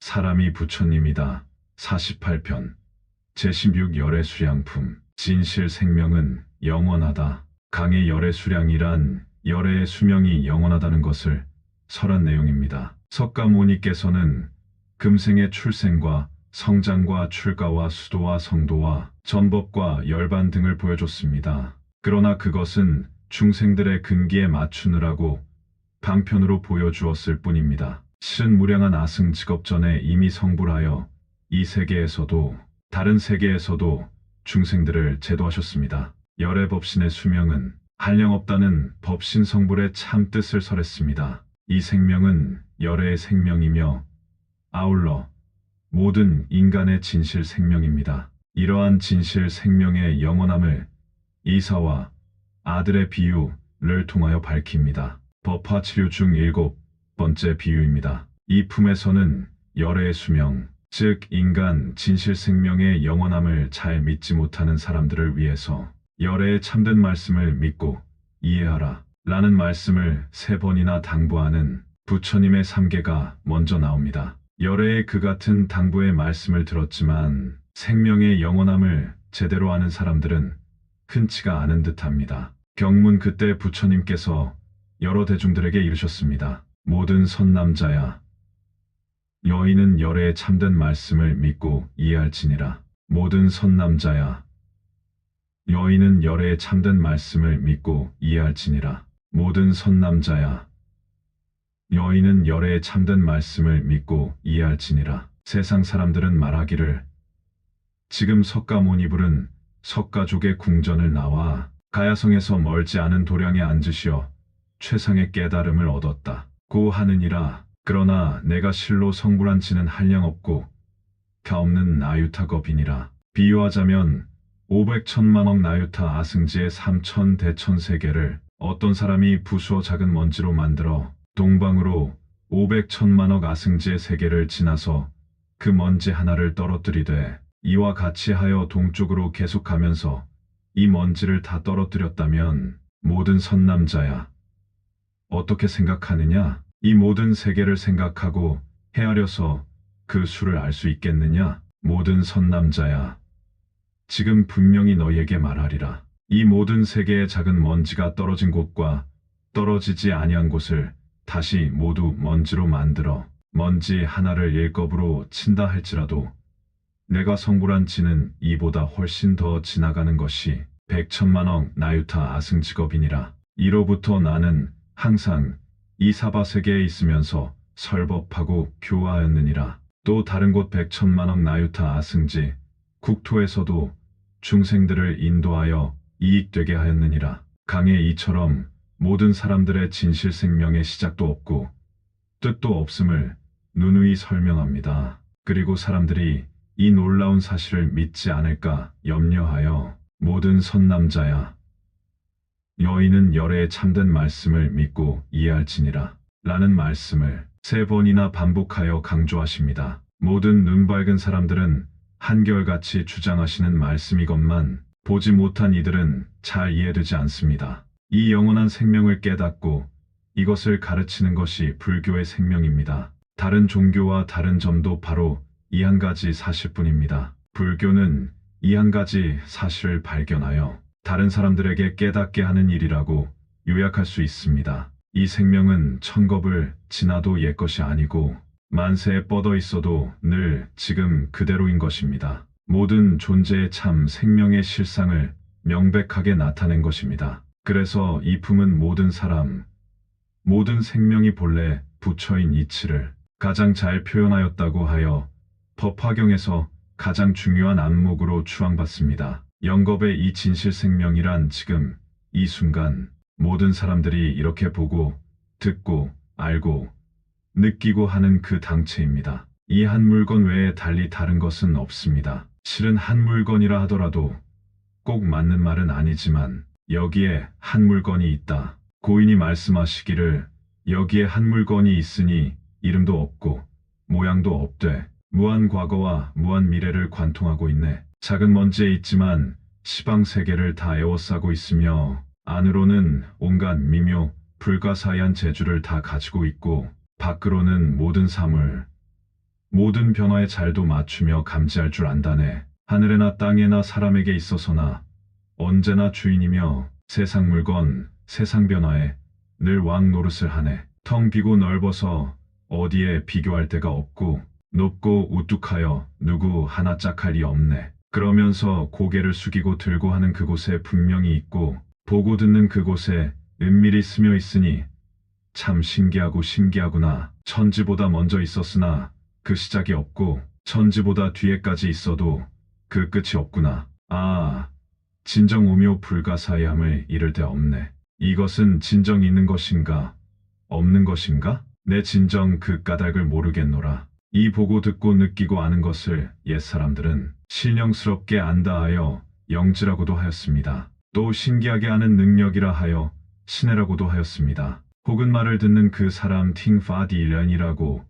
사람이 부처님이다. 48편 제16 열의 수량품 진실 생명은 영원하다. 강의 열의 수량이란 열의 수명이 영원하다는 것을 설한 내용입니다. 석가모니께서는 금생의 출생과 성장과 출가와 수도와 성도와 전법과 열반 등을 보여줬습니다. 그러나 그것은 중생들의 근기에 맞추느라고 방편으로 보여주었을 뿐입니다. 실은 무량한 아승 직업 전에 이미 성불하여 이 세계에서도 다른 세계에서도 중생들을 제도하셨습니다. 열의 법신의 수명은 한량없다는 법신 성불의 참 뜻을 설했습니다. 이 생명은 열의 생명이며 아울러 모든 인간의 진실 생명입니다. 이러한 진실 생명의 영원함을 이사와 아들의 비유를 통하여 밝힙니다. 법화 치료 중 7번째 비유입니다. 이 품에서는 열의 수명, 즉 인간 진실 생명의 영원함을 잘 믿지 못하는 사람들을 위해서 열의 참된 말씀을 믿고 이해하라 라는 말씀을 3번이나 당부하는 부처님의 3계가 먼저 나옵니다. 열의 그 같은 당부의 말씀을 들었지만 생명의 영원함을 제대로 아는 사람들은 흔치가 않은 듯합니다. 경문 그때 부처님께서 여러 대중들에게 이르셨습니다. 모든 선남자야, 너희는 열의 참된 말씀을 믿고 이해할지니라. 모든 선남자야, 너희는 열의 참된 말씀을 믿고 이해할지니라. 모든 선남자야, 너희는 열의 참된 말씀을 믿고 이해할지니라. 세상 사람들은 말하기를 지금 석가모니불은 석가족의 궁전을 나와 가야성에서 멀지 않은 도량에 앉으시어 최상의 깨달음을 얻었다고 하느니라. 그러나 내가 실로 성불한 지는 한량없고 갸없는 나유타겁이니라. 비유하자면 500천만억 나유타 아승지의 3천대천세계를 어떤 사람이 부수어 작은 먼지로 만들어 동방으로 500천만억 아승지의 세계를 지나서 그 먼지 하나를 떨어뜨리되 이와 같이 하여 동쪽으로 계속 가면서 이 먼지를 다 떨어뜨렸다면 모든 선남자야, 어떻게 생각하느냐? 이 모든 세계를 생각하고 헤아려서 그 수를 알 수 있겠느냐? 모든 선남자야, 지금 분명히 너희에게 말하리라. 이 모든 세계의 작은 먼지가 떨어진 곳과 떨어지지 아니한 곳을 다시 모두 먼지로 만들어 먼지 하나를 일겁으로 친다 할지라도 내가 성불한 지는 이보다 훨씬 더 지나가는 것이 100천만억 나유타 아승직업이니라. 이로부터 나는 항상 이 사바세계에 있으면서 설법하고 교화하였느니라. 또 다른 곳 100천만억 나유타 아승지 국토에서도 중생들을 인도하여 이익되게 하였느니라. 강의 이처럼 모든 사람들의 진실 생명의 시작도 없고 뜻도 없음을 누누이 설명합니다. 그리고 사람들이 이 놀라운 사실을 믿지 않을까 염려하여 모든 선남자야, 너희는 열의 참된 말씀을 믿고 이해할지니라 라는 말씀을 3번이나 반복하여 강조하십니다. 모든 눈 밝은 사람들은 한결같이 주장하시는 말씀이건만 보지 못한 이들은 잘 이해되지 않습니다. 이 영원한 생명을 깨닫고 이것을 가르치는 것이 불교의 생명입니다. 다른 종교와 다른 점도 바로 이 한 가지 사실뿐입니다. 불교는 이 한 가지 사실을 발견하여 다른 사람들에게 깨닫게 하는 일이라고 요약할 수 있습니다. 이 생명은 천겁을 지나도 옛것이 아니고 만세에 뻗어 있어도 늘 지금 그대로인 것입니다. 모든 존재의 참 생명의 실상을 명백하게 나타낸 것입니다. 그래서 이 품은 모든 사람, 모든 생명이 본래 부처인 이치를 가장 잘 표현하였다고 하여 법화경에서 가장 중요한 안목으로 추앙받습니다. 영겁의 이 진실 생명이란 지금 이 순간 모든 사람들이 이렇게 보고 듣고 알고 느끼고 하는 그 당체입니다. 이 한 물건 외에 달리 다른 것은 없습니다. 실은 한 물건이라 하더라도 꼭 맞는 말은 아니지만 여기에 한 물건이 있다. 고인이 말씀하시기를 여기에 한 물건이 있으니 이름도 없고 모양도 없되 무한 과거와 무한 미래를 관통하고 있네. 작은 먼지에 있지만 시방세계를 다 에워싸고 있으며 안으로는 온갖 미묘 불가사의한 재주를 다 가지고 있고 밖으로는 모든 사물, 모든 변화에 잘도 맞추며 감지할 줄 안다네. 하늘에나 땅에나 사람에게 있어서나 언제나 주인이며 세상 물건, 세상 변화에 늘 왕 노릇을 하네. 텅 비고 넓어서 어디에 비교할 데가 없고 높고 우뚝하여 누구 하나 짝할 리 없네. 그러면서 고개를 숙이고 들고 하는 그곳에 분명히 있고 보고 듣는 그곳에 은밀히 스며 있으니 참 신기하고 신기하구나. 천지보다 먼저 있었으나 그 시작이 없고 천지보다 뒤에까지 있어도 그 끝이 없구나. 아, 진정 오묘 불가사의함을 이를 데 없네. 이것은 진정 있는 것인가 없는 것인가? 내 진정 그 까닭을 모르겠노라. 이 보고 듣고 느끼고 아는 것을 옛사람들은 신령스럽게 안다 하여 영지라고도 하였습니다. 또 신기하게 아는 능력이라 하여 신해라고도 하였습니다. 혹은 말을 듣는 그 사람 팅파디련이라고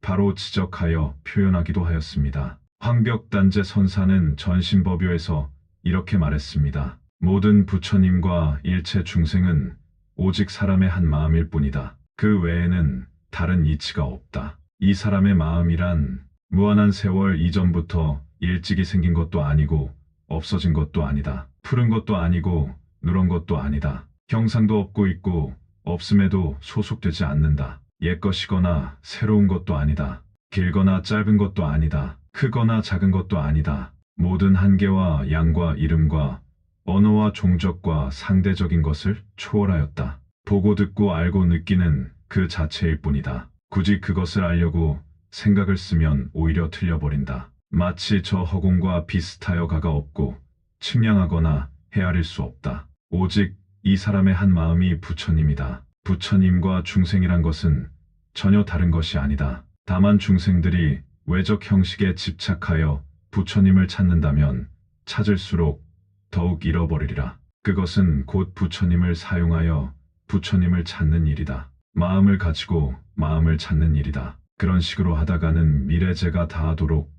바로 지적하여 표현하기도 하였습니다. 황벽단제 선사는 전신법요에서 이렇게 말했습니다. 모든 부처님과 일체 중생은 오직 사람의 한 마음일 뿐이다. 그 외에는 다른 이치가 없다. 이 사람의 마음이란 무한한 세월 이전부터 일찍이 생긴 것도 아니고 없어진 것도 아니다. 푸른 것도 아니고 누런 것도 아니다. 형상도 없고 있고 없음에도 소속되지 않는다. 옛것이거나 새로운 것도 아니다. 길거나 짧은 것도 아니다. 크거나 작은 것도 아니다. 모든 한계와 양과 이름과 언어와 종적과 상대적인 것을 초월하였다. 보고 듣고 알고 느끼는 그 자체일 뿐이다. 굳이 그것을 알려고 생각을 쓰면 오히려 틀려버린다. 마치 저 허공과 비슷하여 가가 없고 측량하거나 헤아릴 수 없다. 오직 이 사람의 한 마음이 부처님이다. 부처님과 중생이란 것은 전혀 다른 것이 아니다. 다만 중생들이 외적 형식에 집착하여 부처님을 찾는다면 찾을수록 더욱 잃어버리리라. 그것은 곧 부처님을 사용하여 부처님을 찾는 일이다. 마음을 가지고 마음을 찾는 일이다. 그런 식으로 하다가는 미래제가 다하도록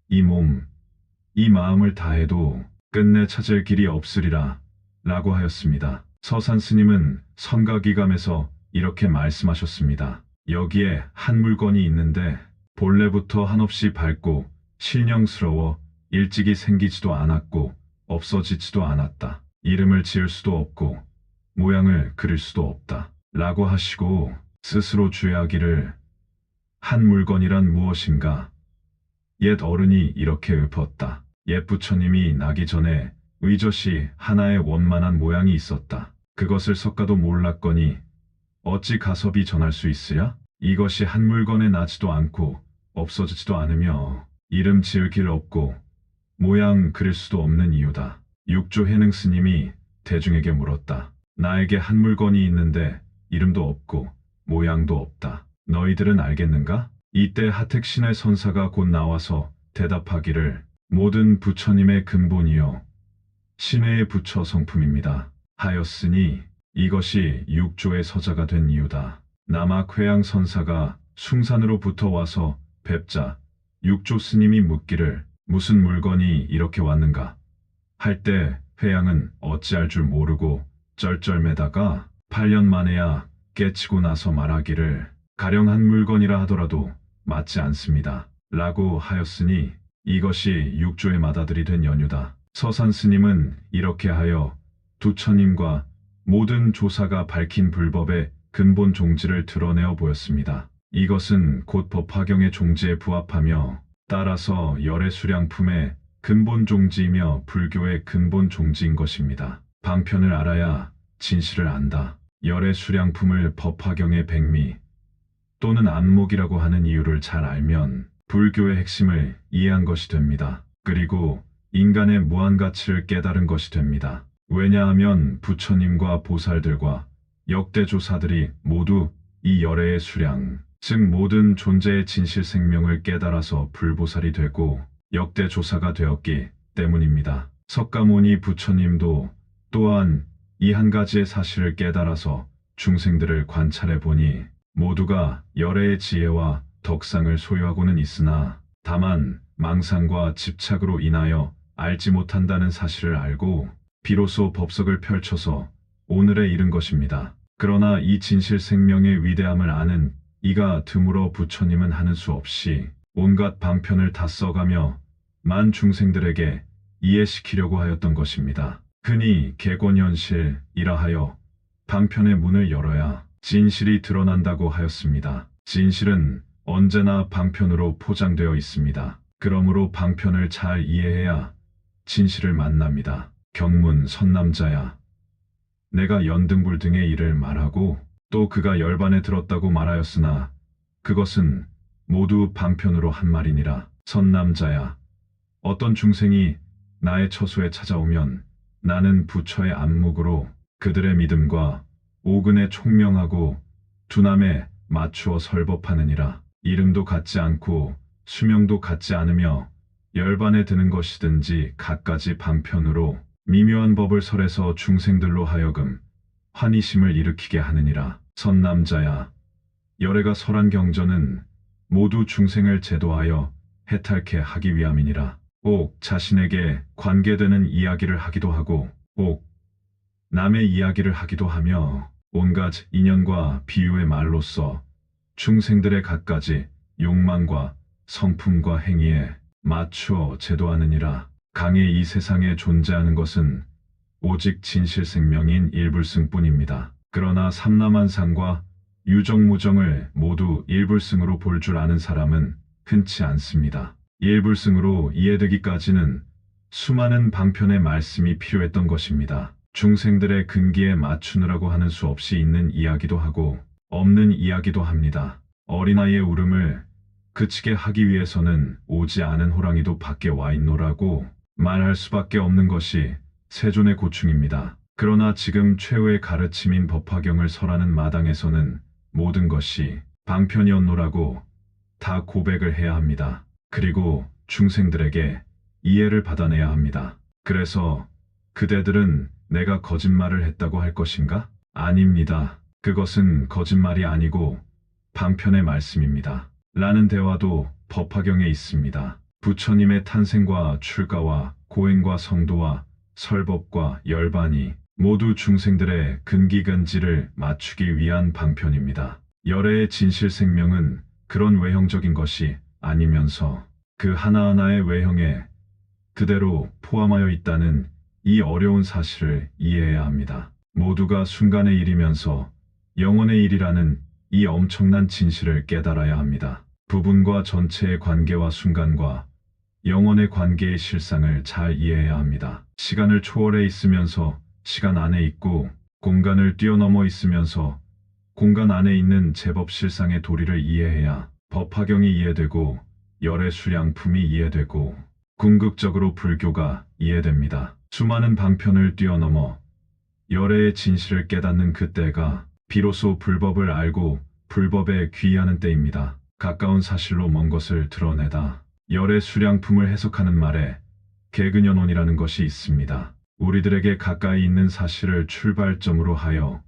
이 몸, 이 마음을 다해도 끝내 찾을 길이 없으리라 라고 하였습니다. 서산 스님은 선가기감에서 이렇게 말씀하셨습니다. 여기에 한 물건이 있는데 본래부터 한없이 밝고 신령스러워 일찍이 생기지도 않았고 없어지지도 않았다. 이름을 지을 수도 없고 모양을 그릴 수도 없다. 라고 하시고 스스로 주야기를 한 물건이란 무엇인가? 옛 어른이 이렇게 읊었다. 옛 부처님이 나기 전에 의젓이 하나의 원만한 모양이 있었다. 그것을 석가도 몰랐거니 어찌 가섭이 전할 수 있으랴? 이것이 한 물건에 나지도 않고 없어지지도 않으며 이름 지을 길 없고 모양 그릴 수도 없는 이유다. 육조 해능 스님이 대중에게 물었다. 나에게 한 물건이 있는데 이름도 없고 모양도 없다. 너희들은 알겠는가? 이때 하택신의 선사가 곧 나와서 대답하기를 모든 부처님의 근본이요 신의 부처 성품입니다. 하였으니 이것이 육조의 서자가 된 이유다. 남악 회양 선사가 숭산으로부터 와서 뵙자 육조 스님이 묻기를 무슨 물건이 이렇게 왔는가? 할 때 회양은 어찌할 줄 모르고 쩔쩔매다가 8년 만에야 깨치고 나서 말하기를 가령 한 물건이라 하더라도 맞지 않습니다. 라고 하였으니 이것이 육조의 맏아들이 된 연유다. 서산 스님은 이렇게 하여 부처님과 모든 조사가 밝힌 불법의 근본 종지를 드러내어 보였습니다. 이것은 곧 법화경의 종지에 부합하며 따라서 열의 수량품의 근본 종지이며 불교의 근본 종지인 것입니다. 방편을 알아야 진실을 안다. 열의 수량품을 법화경의 백미 또는 안목이라고 하는 이유를 잘 알면 불교의 핵심을 이해한 것이 됩니다. 그리고 인간의 무한 가치를 깨달은 것이 됩니다. 왜냐하면 부처님과 보살들과 역대조사들이 모두 이 열애의 수량, 즉 모든 존재의 진실 생명을 깨달아서 불보살이 되고 역대조사가 되었기 때문입니다. 석가모니 부처님도 또한 이 한 가지의 사실을 깨달아서 중생들을 관찰해 보니 모두가 열애의 지혜와 덕상을 소유하고는 있으나 다만 망상과 집착으로 인하여 알지 못한다는 사실을 알고 비로소 법석을 펼쳐서 오늘에 이른 것입니다. 그러나 이 진실 생명의 위대함을 아는 이가 드물어 부처님은 하는 수 없이 온갖 방편을 다 써가며 만 중생들에게 이해시키려고 하였던 것입니다. 흔히 개권현실이라 하여 방편의 문을 열어야 진실이 드러난다고 하였습니다. 진실은 언제나 방편으로 포장되어 있습니다. 그러므로 방편을 잘 이해해야 진실을 만납니다. 경문 선남자야. 내가 연등불등의 일을 말하고 또 그가 열반에 들었다고 말하였으나 그것은 모두 방편으로 한 말이니라. 선남자야. 어떤 중생이 나의 처소에 찾아오면 나는 부처의 안목으로 그들의 믿음과 오근에 총명하고 두남에 맞추어 설법하느니라. 이름도 같지 않고 수명도 같지 않으며 열반에 드는 것이든지 갖가지 방편으로 미묘한 법을 설해서 중생들로 하여금 환희심을 일으키게 하느니라. 선남자야. 열애가 설한 경전은 모두 중생을 제도하여 해탈케 하기 위함이니라. 꼭 자신에게 관계되는 이야기를 하기도 하고 꼭 남의 이야기를 하기도 하며 온갖 인연과 비유의 말로써 중생들의 갖가지 욕망과 성품과 행위에 맞추어 제도하느니라. 강의 이 세상에 존재하는 것은 오직 진실생명인 일불승뿐입니다. 그러나 삼라만상과 유정무정을 모두 일불승으로 볼 줄 아는 사람은 흔치 않습니다. 일불승으로 이해되기까지는 수많은 방편의 말씀이 필요했던 것입니다. 중생들의 근기에 맞추느라고 하는 수 없이 있는 이야기도 하고 없는 이야기도 합니다. 어린아이의 울음을 그치게 하기 위해서는 오지 않은 호랑이도 밖에 와 있노라고 말할 수밖에 없는 것이 세존의 고충입니다. 그러나 지금 최후의 가르침인 법화경을 설하는 마당에서는 모든 것이 방편이었노라고 다 고백을 해야 합니다. 그리고 중생들에게 이해를 받아내야 합니다. 그래서 그대들은 내가 거짓말을 했다고 할 것인가? 아닙니다. 그것은 거짓말이 아니고 방편의 말씀입니다. 라는 대화도 법화경에 있습니다. 부처님의 탄생과 출가와 고행과 성도와 설법과 열반이 모두 중생들의 근기근지를 맞추기 위한 방편입니다. 열애의 진실생명은 그런 외형적인 것이 아니면서 그 하나하나의 외형에 그대로 포함하여 있다는 이 어려운 사실을 이해해야 합니다. 모두가 순간의 일이면서 영원의 일이라는 이 엄청난 진실을 깨달아야 합니다. 부분과 전체의 관계와 순간과 영원의 관계의 실상을 잘 이해해야 합니다. 시간을 초월해 있으면서 시간 안에 있고 공간을 뛰어넘어 있으면서 공간 안에 있는 제법 실상의 도리를 이해해야 법화경이 이해되고 열의 수량품이 이해되고 궁극적으로 불교가 이해됩니다. 수많은 방편을 뛰어넘어 열애의 진실을 깨닫는 그때가 비로소 불법을 알고 불법에 귀의하는 때입니다. 가까운 사실로 먼 것을 드러내다 열의 수량품을 해석하는 말에 개근연원이라는 것이 있습니다. 우리들에게 가까이 있는 사실을 출발점으로 하여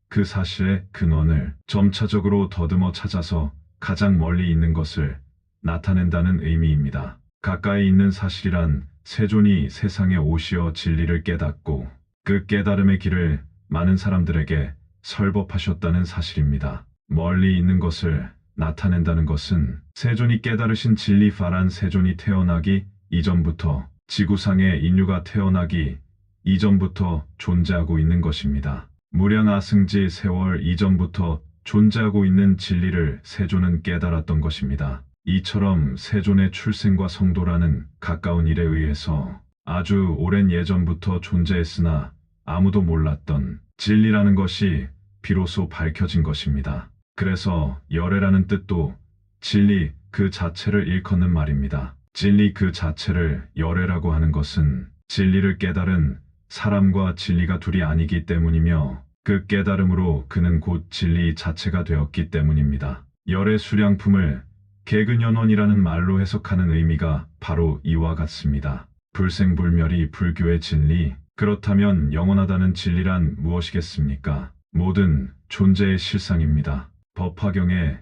그 사실의 근원을 점차적으로 더듬어 찾아서 가장 멀리 있는 것을 나타낸다는 의미입니다. 가까이 있는 사실이란 세존이 세상에 오시어 진리를 깨닫고 그 깨달음의 길을 많은 사람들에게 설법하셨다는 사실입니다. 멀리 있는 것을 나타낸다는 것은 세존이 깨달으신 진리파란 세존이 태어나기 이전부터 지구상에 인류가 태어나기 이전부터 존재하고 있는 것입니다. 무량아승지 세월 이전부터 존재하고 있는 진리를 세존은 깨달았던 것입니다. 이처럼 세존의 출생과 성도라는 가까운 일에 의해서 아주 오랜 예전부터 존재했으나 아무도 몰랐던 진리라는 것이 비로소 밝혀진 것입니다. 그래서 열애라는 뜻도 진리 그 자체를 일컫는 말입니다. 진리 그 자체를 열애라고 하는 것은 진리를 깨달은 사람과 진리가 둘이 아니기 때문이며 그 깨달음으로 그는 곧 진리 자체가 되었기 때문입니다. 열애 수량품을 개근연원이라는 말로 해석하는 의미가 바로 이와 같습니다. 불생불멸이 불교의 진리, 그렇다면 영원하다는 진리란 무엇이겠습니까? 모든 존재의 실상입니다. 법화경에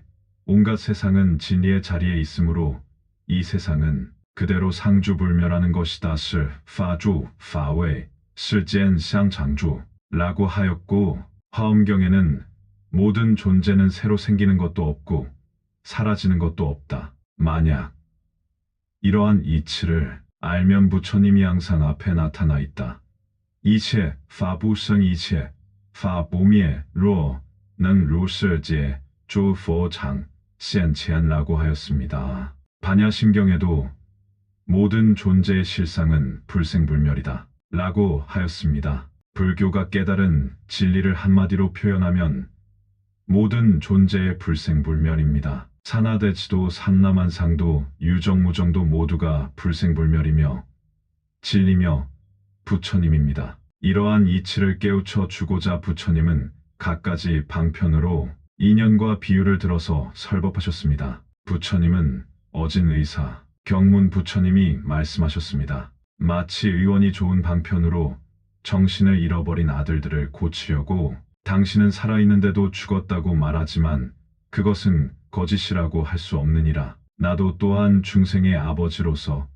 온갖 세상은 진리의 자리에 있으므로 이 세상은 그대로 상주불멸하는 것이다. 스, 파주, 파웨이, 스젠 샹장주 라고 하였고 화엄경에는 모든 존재는 새로 생기는 것도 없고 사라지는 것도 없다. 만약 이러한 이치를 알면 부처님이 항상 앞에 나타나 있다. 이切法不生一切法不灭若能如是界诸佛常现前라고 하였습니다. 반야심경에도 모든 존재의 실상은 불생불멸이다 라고 하였습니다. 불교가 깨달은 진리를 한마디로 표현하면 모든 존재의 불생불멸입니다. 산하대지도 삼라만상도 유정무정도 모두가 불생불멸이며 진리며 부처님입니다. 이러한 이치를 깨우쳐 주고자 부처님은 갖가지 방편으로 인연과 비유를 들어서 설법하셨습니다. 부처님은 어진 의사, 경문 부처님이 말씀하셨습니다. 마치 의원이 좋은 방편으로 정신을 잃어버린 아들들을 고치려고 당신은 살아있는데도 죽었다고 말하지만 그것은 거짓이라고 할 수 없느니라. 나도 또한 중생의 아버지로서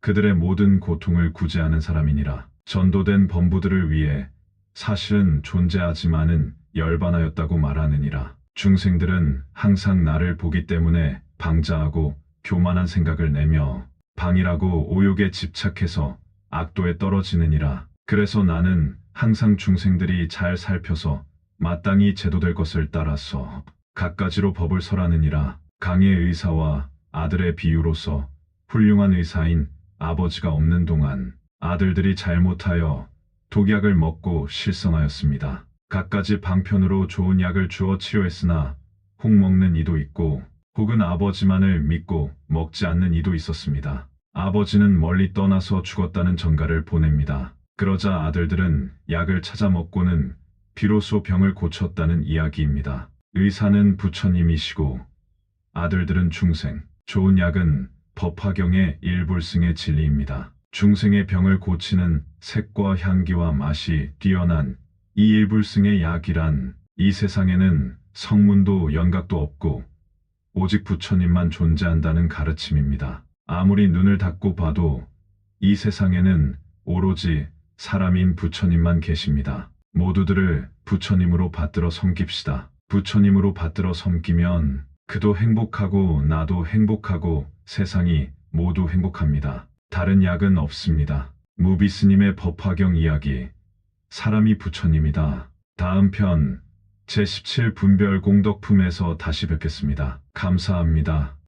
그들의 모든 고통을 구제하는 사람이니라. 전도된 범부들을 위해 사실은 존재하지만은 열반하였다고 말하느니라. 중생들은 항상 나를 보기 때문에 방자하고 교만한 생각을 내며 방이라고 오욕에 집착해서 악도에 떨어지느니라. 그래서 나는 항상 중생들이 잘 살펴서 마땅히 제도될 것을 따라서 갖가지로 법을 설하느니라. 강의 의사와 아들의 비유로서 훌륭한 의사인 아버지가 없는 동안 아들들이 잘못하여 독약을 먹고 실성하였습니다. 갖가지 방편으로 좋은 약을 주어 치료했으나 혹 먹는 이도 있고 혹은 아버지만을 믿고 먹지 않는 이도 있었습니다. 아버지는 멀리 떠나서 죽었다는 전가를 보냅니다. 그러자 아들들은 약을 찾아 먹고는 비로소 병을 고쳤다는 이야기입니다. 의사는 부처님이시고 아들들은 중생, 좋은 약은 법화경의 일불승의 진리입니다. 중생의 병을 고치는 색과 향기와 맛이 뛰어난 이 일불승의 약이란 이 세상에는 성문도 연각도 없고 오직 부처님만 존재한다는 가르침입니다. 아무리 눈을 닫고 봐도 이 세상에는 오로지 사람인 부처님만 계십니다. 모두들을 부처님으로 받들어 섬깁시다. 부처님으로 받들어 섬기면 그도 행복하고 나도 행복하고 세상이 모두 행복합니다. 다른 약은 없습니다. 무비스님의 법화경 이야기, 사람이 부처님이다. 다음 편 제17 분별 공덕품에서 다시 뵙겠습니다. 감사합니다.